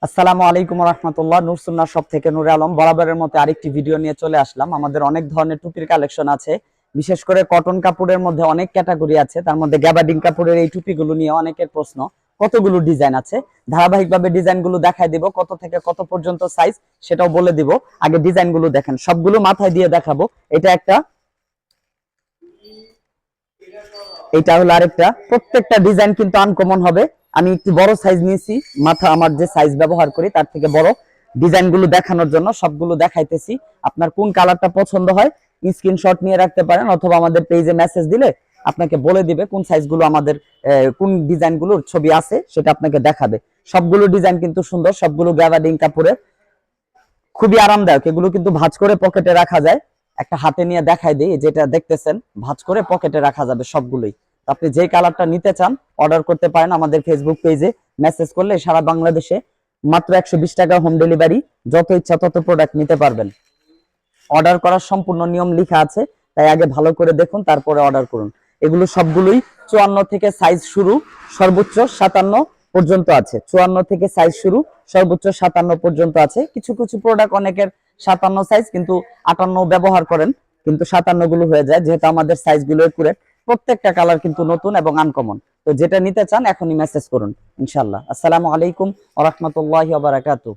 আসসালামু আলাইকুম রহমতুল্লাহ। নূরসুন্নাহ শপ থেকে নূরে আলম বরাবরের মতো আরেকটি ভিডিও নিয়ে চলে আসলাম। আমাদের অনেক ধরনের টুপির কালেকশন আছে, বিশেষ করে কটন কাপড়ের মধ্যে অনেক ক্যাটাগরি আছে। তার মধ্যে গ্যাবার্ডিন কাপড়ের এই টুপিগুলো নিয়ে অনেকের প্রশ্ন, কতগুলো ডিজাইন আছে। ধারাবাহিকভাবে ডিজাইনগুলো দেখাই দিব, কত থেকে কত পর্যন্ত সাইজ সেটাও বলে দিব। আগে ডিজাইনগুলো দেখেন, সবগুলো মাথায় দিয়ে দেখাবো। এটা একটা, এটা হলো আরেকটা। প্রত্যেকটা ডিজাইন কিন্তু আনকমন হবে। আমি একটু বড় সাইজ নিয়েছি, মাথা আমার যে সাইজ ব্যবহার করি তার থেকে বড়, ডিজাইনগুলো দেখানোর জন্য সবগুলো দেখাইতেছি। আপনার কোন কালারটা পছন্দ হয় স্ক্রিনশট নিয়ে রাখতে পারেন, অথবা আমাদের পেজে মেসেজ দিলে আপনাকে বলে দিবে কোন সাইজগুলো আমাদের কোন ডিজাইনগুলোর ছবি আছে সেটা আপনাকে দেখাবে। সবগুলো ডিজাইন কিন্তু সুন্দর, সবগুলো গ্যাবার্ডিন কাপড়ের, খুবই আরামদায়ক। এগুলো কিন্তু ভাঁজ করে পকেটে রাখা যায়। একটা হাতে নিয়ে দেখাই দিই, যেটা দেখতেছেন ভাঁজ করে পকেটে রাখা যাবে সবগুলোই। আপনি যে কালারটা নিতে চান অর্ডার করতে পারেন আমাদের ফেসবুক পেজে মেসেজ করলে সারা বাংলাদেশে মাত্র 120 টাকা হোম ডেলিভারি, যত ইচ্ছা তত প্রোডাক্ট নিতে পারবেন। অর্ডার করার সম্পূর্ণ নিয়ম লেখা আছে, তাই আগে ভালো করে দেখুন তারপরে অর্ডার করুন। এগুলো সবগুলোই 54 থেকে সাইজ শুরু, সর্বোচ্চ 57 পর্যন্ত আছে। 54 থেকে সাইজ শুরু, সর্বোচ্চ 57 পর্যন্ত আছে। কিছু কিছু প্রোডাক্ট অনেকের 57 সাইজ, কিন্তু 58 ব্যবহার করেন, কিন্তু 57 গুলো হয়ে যায়, যেহেতু আমাদের সাইজগুলো একুরেট। প্রত্যেকটা কালার কিন্তু নতুন এবং আনকমন। তো যেটা নিতে চান এখনই মেসেজ করুন ইনশাআল্লাহ। আসসালামু আলাইকুম ওয়া রাহমাতুল্লাহি ওয়া বারাকাতুহু।